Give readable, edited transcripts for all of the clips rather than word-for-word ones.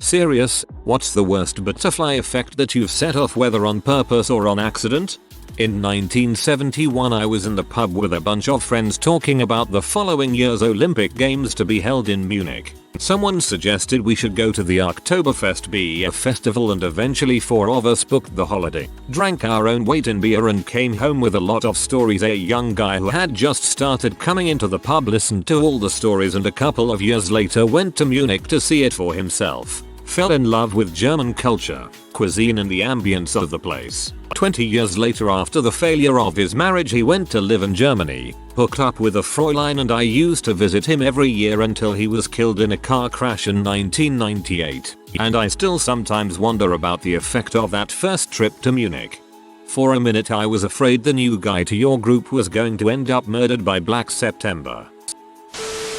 Serious, what's the worst butterfly effect that you've set off, whether on purpose or on accident? In 1971 I was in the pub with a bunch of friends talking about the following year's Olympic Games to be held in Munich. Someone suggested we should go to the Oktoberfest beer festival, and eventually 4 of us booked the holiday, drank our own weight in beer and came home with a lot of stories. A young guy who had just started coming into the pub listened to all the stories and a couple of years later went to Munich to see it for himself. Fell in love with German culture, cuisine and the ambience of the place. 20 years later, after the failure of his marriage, he went to live in Germany, hooked up with a Fräulein, and I used to visit him every year until he was killed in a car crash in 1998. And I still sometimes wonder about the effect of that first trip to Munich. For a minute I was afraid the new guy to your group was going to end up murdered by Black September.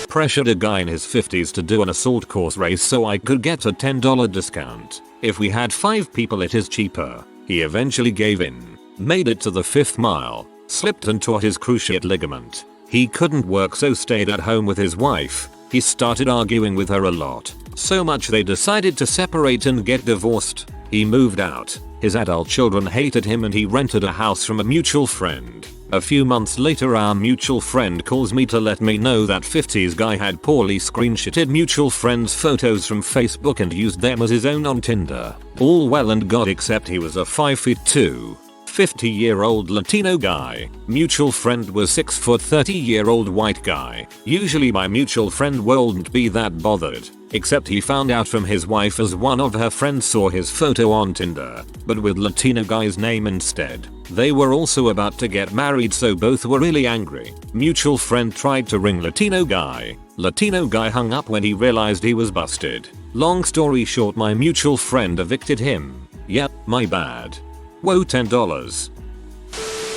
Pressured a guy in his 50s to do an assault course race so I could get a $10 discount. If we had 5 people it is cheaper. He eventually gave in, made it to the 5th mile, slipped and tore his cruciate ligament. He couldn't work so stayed at home with his wife. He started arguing with her a lot, so much they decided to separate and get divorced. He moved out. His adult children hated him and he rented a house from a mutual friend. A few months later our mutual friend calls me to let me know that 50s guy had poorly screenshotted mutual friends' photos from Facebook and used them as his own on Tinder. All well and good, except he was a 5'2", 50-year-old Latino guy. Mutual friend was 6', 30-year-old white guy. Usually my mutual friend wouldn't be that bothered, except he found out from his wife as one of her friends saw his photo on Tinder, but with Latino guy's name instead. They were also about to get married, so both were really angry. Mutual friend tried to ring Latino guy. Latino guy hung up when he realized he was busted. Long story short, my mutual friend evicted him. Yep, my bad. Whoa, $10.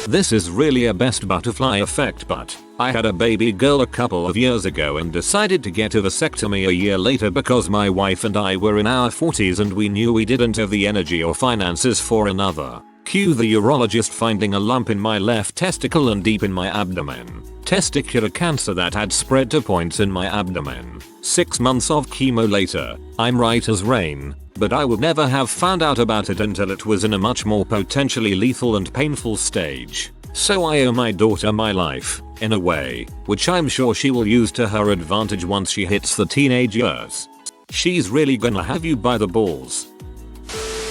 This is really a best butterfly effect, but I had a baby girl a couple of years ago and decided to get a vasectomy a year later because my wife and I were in our 40s and we knew we didn't have the energy or finances for another. Cue the urologist finding a lump in my left testicle and deep in my abdomen. Testicular cancer that had spread to points in my abdomen. 6 months of chemo later, I'm right as rain, but I would never have found out about it until it was in a much more potentially lethal and painful stage. So I owe my daughter my life, in a way, which I'm sure she will use to her advantage once she hits the teenage years. She's really gonna have you by the balls.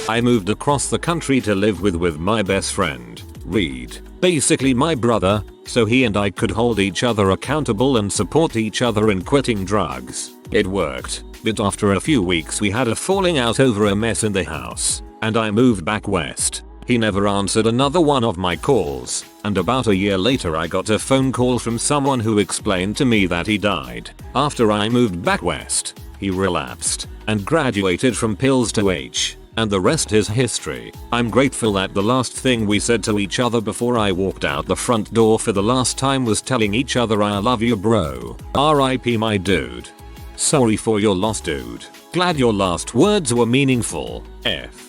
I moved across the country to live with my best friend, Reed, basically my brother, so he and I could hold each other accountable and support each other in quitting drugs. It worked, but after a few weeks we had a falling out over a mess in the house, and I moved back west. He never answered another one of my calls, and about a year later I got a phone call from someone who explained to me that he died. After I moved back west, he relapsed and graduated from pills to H. And the rest is history. I'm grateful that the last thing we said to each other before I walked out the front door for the last time was telling each other I love you, bro. R.I.P. my dude. Sorry for your loss, dude. Glad your last words were meaningful. F.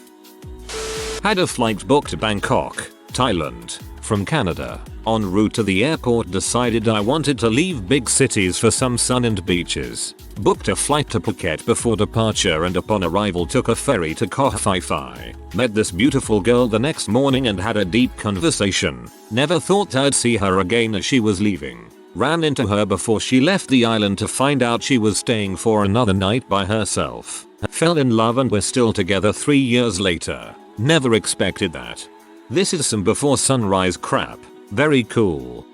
Had a flight booked to Bangkok, Thailand, from Canada. En route to the airport decided I wanted to leave big cities for some sun and beaches. Booked a flight to Phuket before departure and upon arrival took a ferry to Koh Phi Phi. Met this beautiful girl the next morning and had a deep conversation. Never thought I'd see her again as she was leaving. Ran into her before she left the island to find out she was staying for another night by herself. Fell in love and we're still together 3 years later. Never expected that. This is some before sunrise crap. Very cool.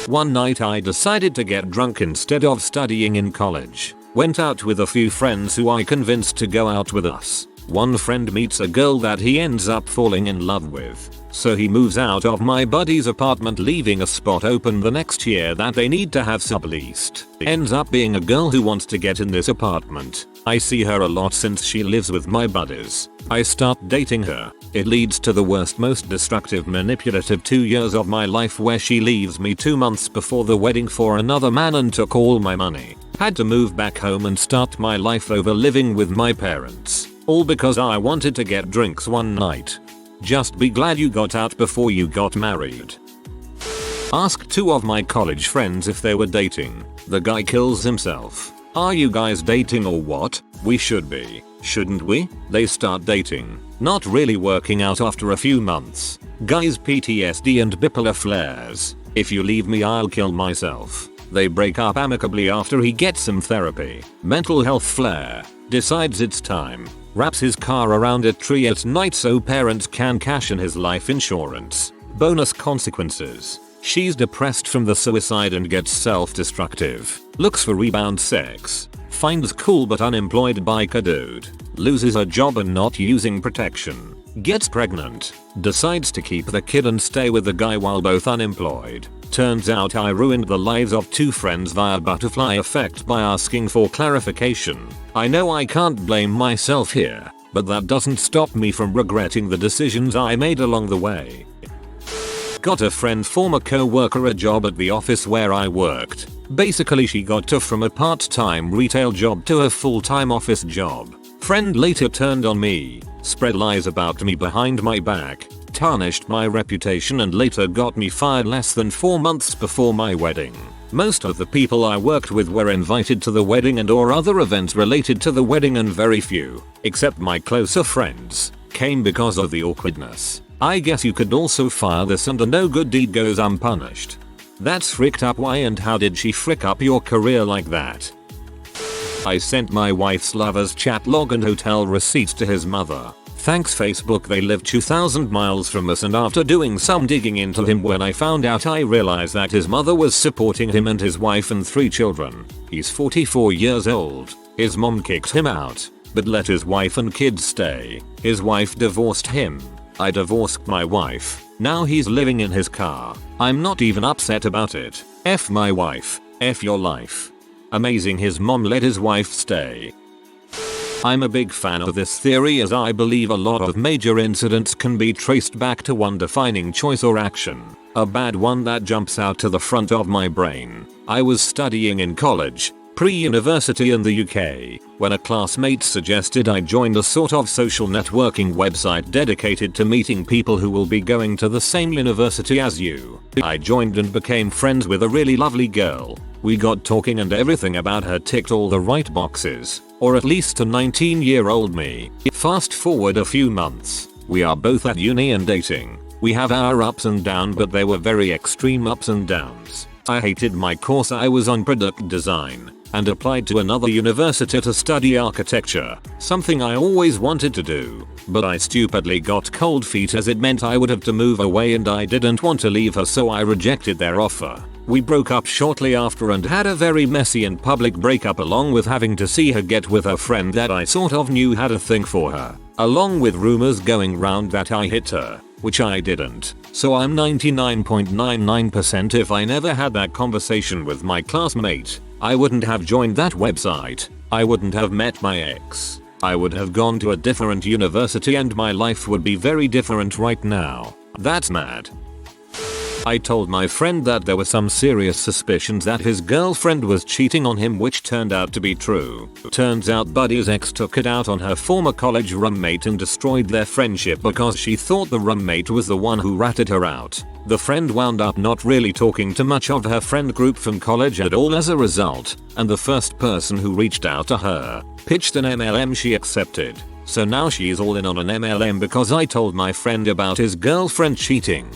One night I decided to get drunk instead of studying in college. Went out with a few friends who I convinced to go out with us. One friend meets a girl that he ends up falling in love with. So he moves out of my buddy's apartment, leaving a spot open the next year that they need to have subleased. Ends up being a girl who wants to get in this apartment. I see her a lot since she lives with my buddies. I start dating her. It leads to the worst, most destructive, manipulative 2 years of my life where she leaves me 2 months before the wedding for another man and took all my money. Had to move back home and start my life over living with my parents. All because I wanted to get drinks one night. Just be glad you got out before you got married. Asked 2 of my college friends if they were dating. The guy kills himself. Are you guys dating or what? We should be, shouldn't we? They start dating, not really working out after a few months. Guy's PTSD and bipolar flares. If you leave me, I'll kill myself. They break up amicably after he gets some therapy. Mental health flare. Decides it's time. Wraps his car around a tree at night so parents can cash in his life insurance. Bonus consequences. She's depressed from the suicide and gets self-destructive. Looks for rebound sex. Finds cool but unemployed biker dude. Loses her job and not using protection. Gets pregnant. Decides to keep the kid and stay with the guy while both unemployed. Turns out I ruined the lives of 2 friends via butterfly effect by asking for clarification. I know I can't blame myself here, but that doesn't stop me from regretting the decisions I made along the way. Got a friend, former co-worker, a job at the office where I worked. Basically she got to from a part-time retail job to a full-time office job. Friend later turned on me, spread lies about me behind my back, tarnished my reputation and later got me fired less than 4 months before my wedding. Most of the people I worked with were invited to the wedding and or other events related to the wedding, and very few, except my closer friends, came because of the awkwardness. I guess you could also fire this and a no good deed goes unpunished. That's fricked up. Why and how did she frick up your career like that? I sent my wife's lover's chat log and hotel receipts to his mother. Thanks Facebook, they live 2,000 miles from us, and after doing some digging into him when I found out, I realized that his mother was supporting him and his wife and 3 children. He's 44 years old. His mom kicked him out, but let his wife and kids stay. His wife divorced him. I divorced my wife. Now he's living in his car. I'm not even upset about it. F my wife. F your life. Amazing his mom let his wife stay. I'm a big fan of this theory, as I believe a lot of major incidents can be traced back to one defining choice or action. A bad one that jumps out to the front of my brain. I was studying in college, pre-university in the UK, when a classmate suggested I join a sort of social networking website dedicated to meeting people who will be going to the same university as you. I joined and became friends with a really lovely girl. We got talking and everything about her ticked all the right boxes, or at least to 19-year-old me. Fast forward a few months. We are both at uni and dating. We have our ups and downs, but they were very extreme ups and downs. I hated my course I was on, product design, and applied to another university to study architecture, something I always wanted to do, but I stupidly got cold feet as it meant I would have to move away and I didn't want to leave her, so I rejected their offer. We broke up shortly after and had a very messy and public breakup, along with having to see her get with a friend that I sort of knew had a thing for her, along with rumors going round that I hit her, which I didn't. So I'm 99.99% if I never had that conversation with my classmate, I wouldn't have joined that website. I wouldn't have met my ex. I would have gone to a different university and my life would be very different right now. That's mad. I told my friend that there were some serious suspicions that his girlfriend was cheating on him, which turned out to be true. Turns out Buddy's ex took it out on her former college roommate and destroyed their friendship because she thought the roommate was the one who ratted her out. The friend wound up not really talking to much of her friend group from college at all as a result, and the first person who reached out to her pitched an MLM she accepted. So now she's all in on an MLM because I told my friend about his girlfriend cheating.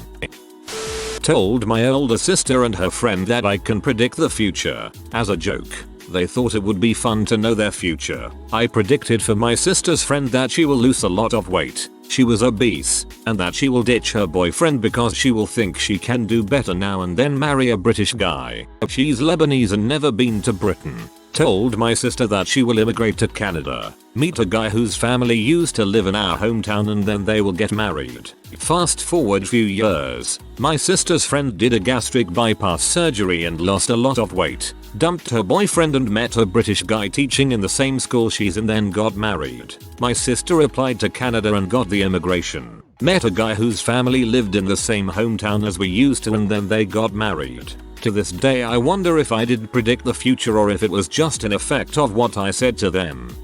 Told my older sister and her friend that I can predict the future, as a joke. They thought it would be fun to know their future. I predicted for my sister's friend that she will lose a lot of weight, she was obese, and that she will ditch her boyfriend because she will think she can do better now and then marry a British guy. She's Lebanese and never been to Britain. Told my sister that she will immigrate to Canada, meet a guy whose family used to live in our hometown, and then they will get married. Fast forward few years, my sister's friend did a gastric bypass surgery and lost a lot of weight, dumped her boyfriend and met a British guy teaching in the same school she's in, then got married. My sister applied to Canada and got the immigration, met a guy whose family lived in the same hometown as we used to, and then they got married. To this day I wonder if I did predict the future or if it was just an effect of what I said to them.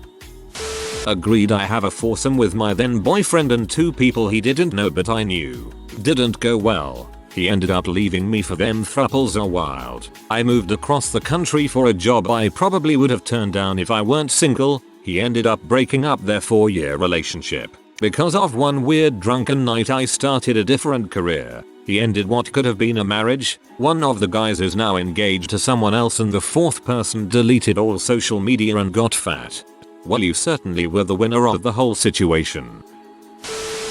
Agreed, I have a foursome with my then boyfriend and 2 people he didn't know but I knew. Didn't go well. He ended up leaving me for them. Thruples are wild. I moved across the country for a job I probably would have turned down if I weren't single. He ended up breaking up their 4-year relationship. Because of one weird drunken night I started a different career. He ended what could have been a marriage. One of the guys is now engaged to someone else and the fourth person deleted all social media and got fat. Well, you certainly were the winner of the whole situation.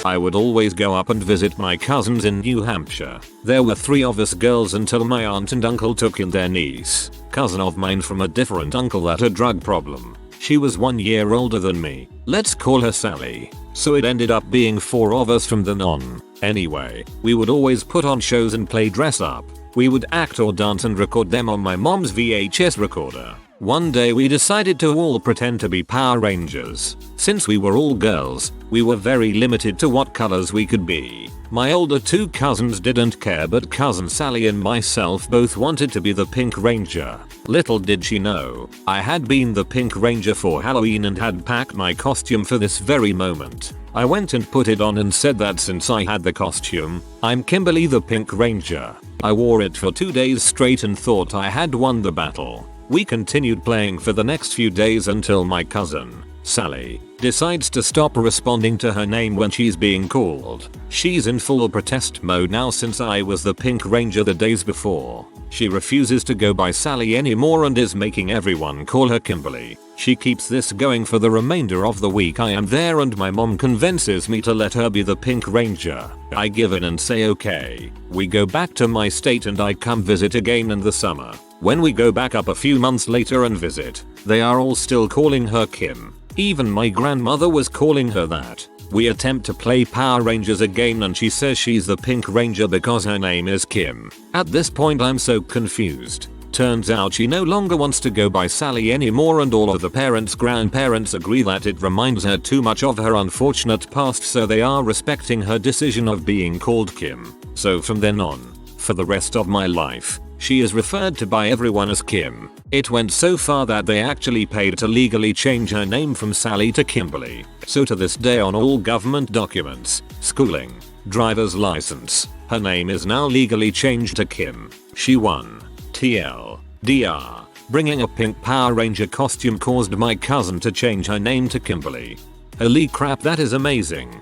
I would always go up and visit my cousins in New Hampshire. There were 3 of us girls until my aunt and uncle took in their niece, cousin of mine from a different uncle that had a drug problem. She was 1 year older than me. Let's call her Sally. So it ended up being 4 of us from then on. Anyway, we would always put on shows and play dress up. We would act or dance and record them on my mom's VHS recorder. One day we decided to all pretend to be Power Rangers. Since we were all girls, we were very limited to what colors we could be. My older 2 cousins didn't care, but cousin Sally and myself both wanted to be the Pink Ranger. Little did she know, I had been the Pink Ranger for Halloween and had packed my costume for this very moment. I went and put it on and said that since I had the costume, I'm Kimberly the Pink Ranger. I wore it for 2 days straight and thought I had won the battle. We continued playing for the next few days until my cousin, Sally, decides to stop responding to her name when she's being called. She's in full protest mode now since I was the Pink Ranger the days before. She refuses to go by Sally anymore and is making everyone call her Kimberly. She keeps this going for the remainder of the week I am there and my mom convinces me to let her be the Pink Ranger. I give in and say okay. We go back to my state and I come visit again in the summer. When we go back up a few months later and visit, they are all still calling her Kim. Even my grandmother was calling her that. We attempt to play Power Rangers again and she says she's the Pink Ranger because her name is Kim. At this point I'm so confused. Turns out she no longer wants to go by Sally anymore and all of the grandparents agree that it reminds her too much of her unfortunate past, so they are respecting her decision of being called Kim. So from then on, for the rest of my life, she is referred to by everyone as Kim. It went so far that they actually paid to legally change her name from Sally to Kimberly. So to this day on all government documents, schooling, driver's license, her name is now legally changed to Kim. She won. TLDR. Bringing a pink Power Ranger costume caused my cousin to change her name to Kimberly. Holy crap, that is amazing.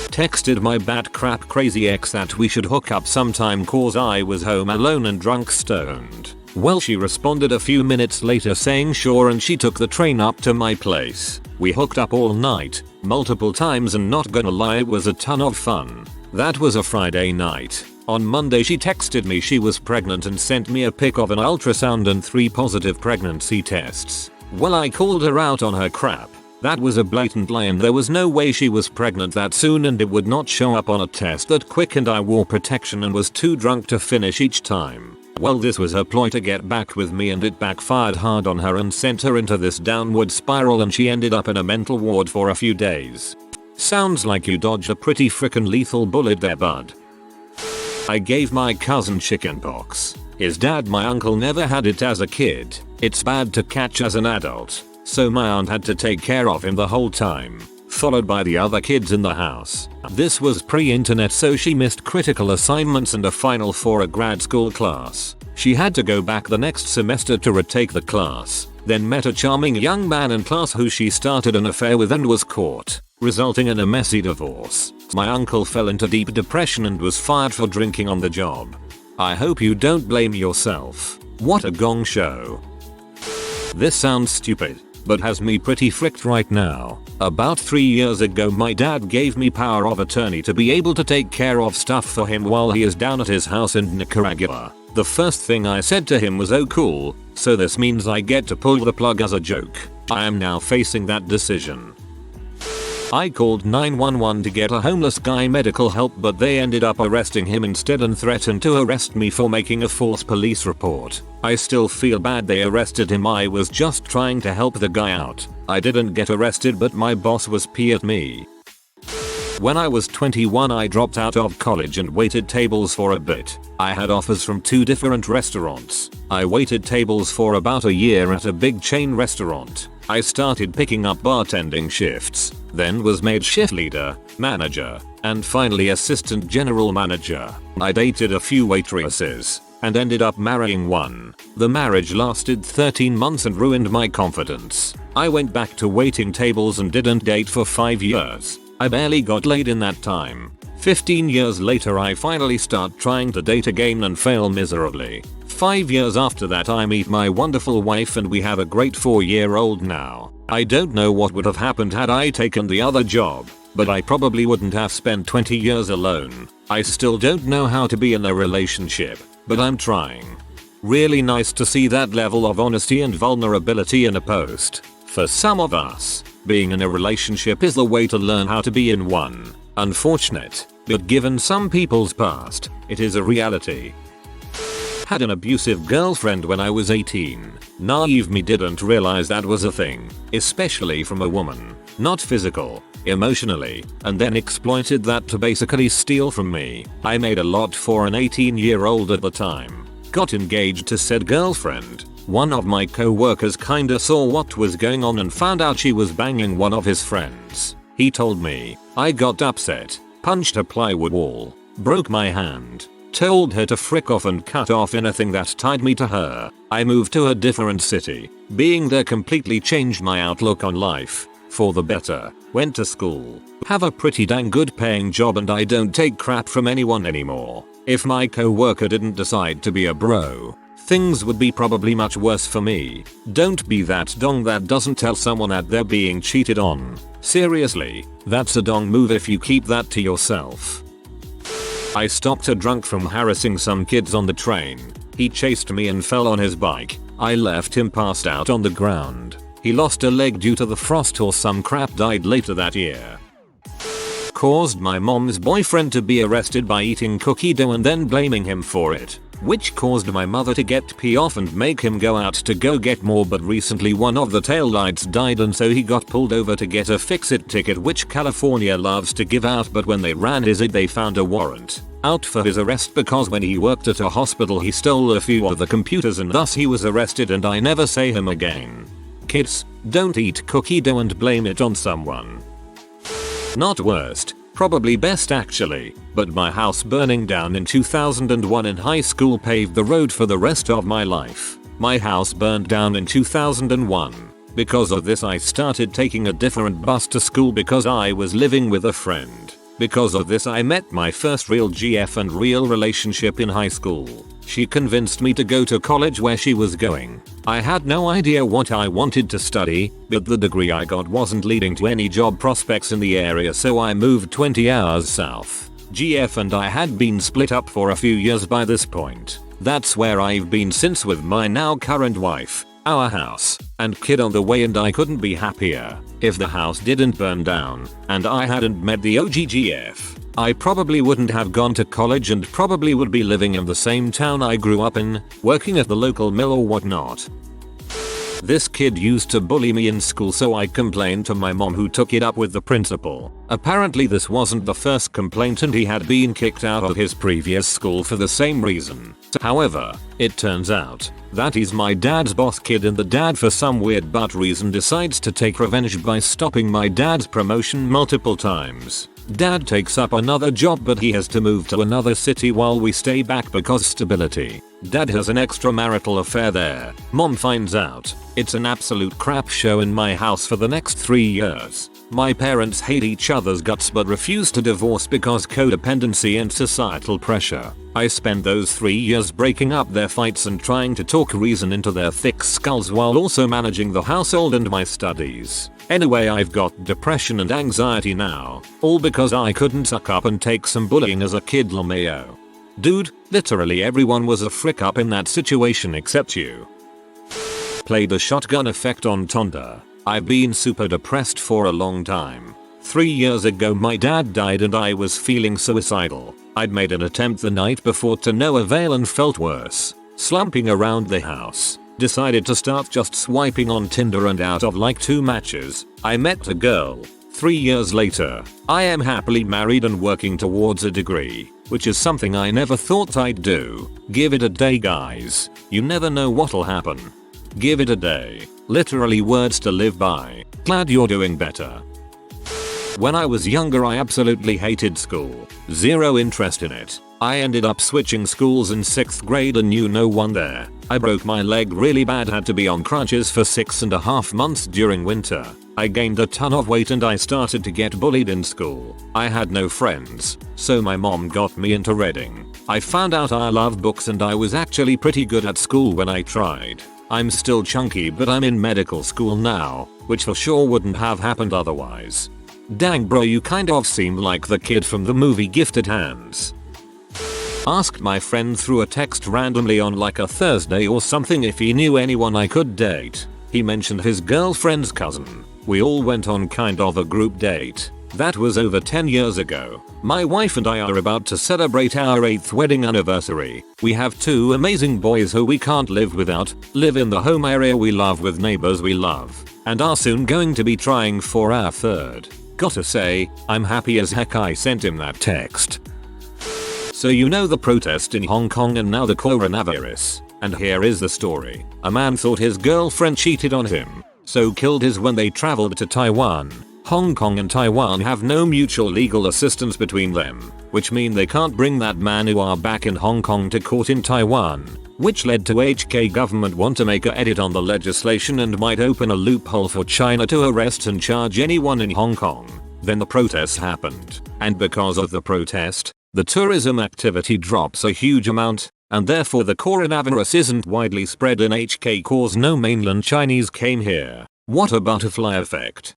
Texted my bat crap crazy ex that we should hook up sometime cause I was home alone and drunk stoned. Well, she responded a few minutes later saying sure, and she took the train up to my place. We hooked up all night, multiple times, and not gonna lie, it was a ton of fun. That was a Friday night. On Monday she texted me she was pregnant and sent me a pic of an ultrasound and 3 positive pregnancy tests. Well, I called her out on her crap. That was a blatant lie and there was no way she was pregnant that soon and it would not show up on a test that quick, and I wore protection and was too drunk to finish each time. Well, this was her ploy to get back with me and it backfired hard on her and sent her into this downward spiral and she ended up in a mental ward for a few days. Sounds like you dodged a pretty frickin' lethal bullet there, bud. I gave my cousin chickenpox. His dad, my uncle, never had it as a kid. It's bad to catch as an adult. So my aunt had to take care of him the whole time, followed by the other kids in the house. This was pre-internet, so she missed critical assignments and a final for a grad school class. She had to go back the next semester to retake the class, then met a charming young man in class who she started an affair with and was caught, resulting in a messy divorce. My uncle fell into deep depression and was fired for drinking on the job. I hope you don't blame yourself. What a gong show. This sounds stupid, but has me pretty fricked right now. About 3 years ago my dad gave me power of attorney to be able to take care of stuff for him while he is down at his house in Nicaragua. The first thing I said to him was, "Oh cool, so this means I get to pull the plug," as a joke. I am now facing that decision. I called 911 to get a homeless guy medical help, but they ended up arresting him instead and threatened to arrest me for making a false police report. I still feel bad they arrested him. I was just trying to help the guy out. I didn't get arrested, but my boss was pissed at me. When I was 21 I dropped out of college and waited tables for a bit. I had offers from 2 different restaurants. I waited tables for about a year at a big chain restaurant. I started picking up bartending shifts, then was made shift leader, manager, and finally assistant general manager. I dated a few waitresses, and ended up marrying one. The marriage lasted 13 months and ruined my confidence. I went back to waiting tables and didn't date for 5 years. I barely got laid in that time. 15 years later I finally start trying to date again and fail miserably. 5 years after that I meet my wonderful wife and we have a great 4-year-old now. I don't know what would have happened had I taken the other job, but I probably wouldn't have spent 20 years alone. I still don't know how to be in a relationship, but I'm trying. Really nice to see that level of honesty and vulnerability in a post. For some of us, being in a relationship is the way to learn how to be in one. Unfortunate, but given some people's past, it is a reality. Had an abusive girlfriend when I was 18. Naive me didn't realize that was a thing, especially from a woman. Not physical, emotionally, and then exploited that to basically steal from me. I made a lot for an 18-year-old at the time. Got engaged to said girlfriend. One of my co-workers kinda saw what was going on and found out she was banging one of his friends. He told me. I got upset, punched a plywood wall, broke my hand, told her to frick off and cut off anything that tied me to her. I moved to a different city. Being there completely changed my outlook on life. For the better. Went to school. Have a pretty dang good paying job and I don't take crap from anyone anymore. If my co-worker didn't decide to be a bro, things would be probably much worse for me. Don't be that dong that doesn't tell someone that they're being cheated on. Seriously, that's a dong move if you keep that to yourself. I stopped a drunk from harassing some kids on the train. He chased me and fell on his bike. I left him passed out on the ground. He lost a leg due to the frost or some crap, died later that year. Caused my mom's boyfriend to be arrested by eating cookie dough and then blaming him for it, which caused my mother to get pee off and make him go out to go get more, but recently one of the taillights died and so he got pulled over to get a fix-it ticket, which California loves to give out, but when they ran his ID they found a warrant out for his arrest because when he worked at a hospital he stole a few of the computers and thus he was arrested and I never say him again. Kids, don't eat cookie dough and blame it on someone. Not worst, probably best actually, but my house burning down in 2001 in high school paved the road for the rest of my life. My house burned down in 2001. Because of this I started taking a different bus to school because I was living with a friend. Because of this I met my first real GF and real relationship in high school. She convinced me to go to college where she was going. I had no idea what I wanted to study, but the degree I got wasn't leading to any job prospects in the area, so I moved 20 hours south. GF and I had been split up for a few years by this point. That's where I've been since with my now current wife, our house, and kid on the way, and I couldn't be happier. If the house didn't burn down, and I hadn't met the OG GF, I probably wouldn't have gone to college and probably would be living in the same town I grew up in, working at the local mill or whatnot. This kid used to bully me in school, so I complained to my mom, who took it up with the principal. Apparently this wasn't the first complaint and he had been kicked out of his previous school for the same reason. However, it turns out that he's my dad's boss kid, and the dad for some weird butt reason decides to take revenge by stopping my dad's promotion multiple times. Dad takes up another job but he has to move to another city while we stay back because stability. Dad has an extramarital affair there. Mom finds out. It's an absolute crap show in my house for the next 3 years. My parents hate each other's guts but refuse to divorce because codependency and societal pressure. I spent those 3 years breaking up their fights and trying to talk reason into their thick skulls while also managing the household and my studies. Anyway, I've got depression and anxiety now, all because I couldn't suck up and take some bullying as a kid, LMAO. Dude, literally everyone was a frick up in that situation except you. Play the shotgun effect on Tonda. I've been super depressed for a long time. 3 years ago my dad died and I was feeling suicidal. I'd made an attempt the night before to no avail and felt worse. Slumping around the house. Decided to start just swiping on Tinder, and out of like 2 matches, I met a girl. 3 years later, I am happily married and working towards a degree, which is something I never thought I'd do. Give it a day, guys. You never know what'll happen. Give it a day. Literally words to live by. Glad you're doing better. When I was younger I absolutely hated school. Zero interest in it. I ended up switching schools in 6th grade and knew no one there. I broke my leg really bad, had to be on crutches for 6.5 months during winter. I gained a ton of weight and I started to get bullied in school. I had no friends, so my mom got me into reading. I found out I love books and I was actually pretty good at school when I tried. I'm still chunky but I'm in medical school now, which for sure wouldn't have happened otherwise. Dang bro, you kind of seem like the kid from the movie Gifted Hands. Asked my friend through a text randomly on like a Thursday or something if he knew anyone I could date. He mentioned his girlfriend's cousin. We all went on kind of a group date. That was over 10 years ago. My wife and I are about to celebrate our 8th wedding anniversary. We have 2 amazing boys who we can't live without, live in the home area we love with neighbors we love, and are soon going to be trying for our 3rd. Gotta say, I'm happy as heck I sent him that text. So you know the protest in Hong Kong and now the coronavirus. And here is the story. A man thought his girlfriend cheated on him, so killed his when they traveled to Taiwan. Hong Kong and Taiwan have no mutual legal assistance between them, which mean they can't bring that man who are back in Hong Kong to court in Taiwan, which led to HK government want to make a edit on the legislation and might open a loophole for China to arrest and charge anyone in Hong Kong. Then the protests happened, and because of the protest, the tourism activity drops a huge amount, and therefore the coronavirus isn't widely spread in HK cause no mainland Chinese came here. What a butterfly effect.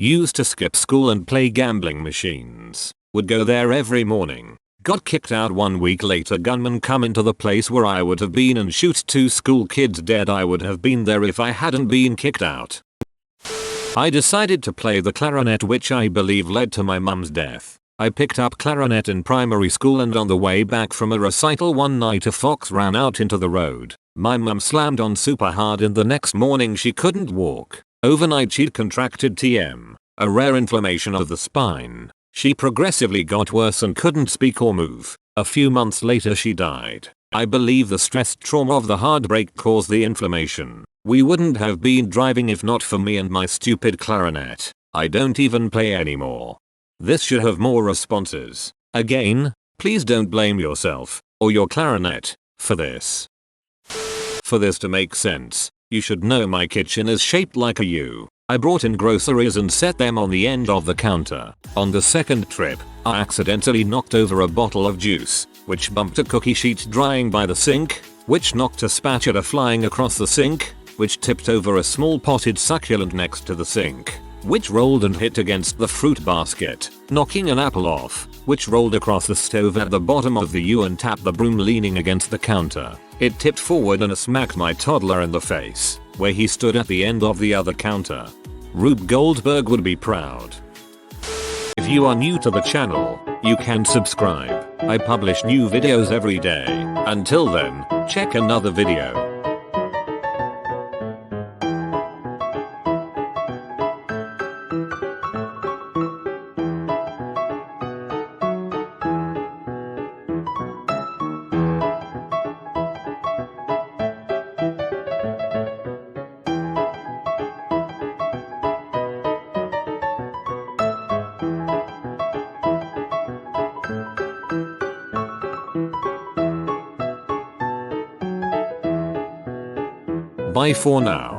Used to skip school and play gambling machines. Would go there every morning. Got kicked out 1 week later, gunmen come into the place where I would have been and shoot 2 school kids dead. I would have been there if I hadn't been kicked out. I decided to play the clarinet, which I believe led to my mum's death. I picked up clarinet in primary school and on the way back from a recital one night a fox ran out into the road. My mum slammed on super hard and the next morning she couldn't walk. Overnight she'd contracted TM, a rare inflammation of the spine. She progressively got worse and couldn't speak or move. A few months later she died. I believe the stress trauma of the heartbreak caused the inflammation. We wouldn't have been driving if not for me and my stupid clarinet. I don't even play anymore. This should have more responses. Again, please don't blame yourself, or your clarinet, for this. For this to make sense, you should know my kitchen is shaped like a U. I brought in groceries and set them on the end of the counter. On the second trip, I accidentally knocked over a bottle of juice, which bumped a cookie sheet drying by the sink, which knocked a spatula flying across the sink, which tipped over a small potted succulent next to the sink, which rolled and hit against the fruit basket, knocking an apple off, which rolled across the stove at the bottom of the U and tapped the broom leaning against the counter. It tipped forward and smacked my toddler in the face, where he stood at the end of the other counter. Rube Goldberg would be proud. If you are new to the channel, you can subscribe. I publish new videos every day. Until then, check another video. Bye for now.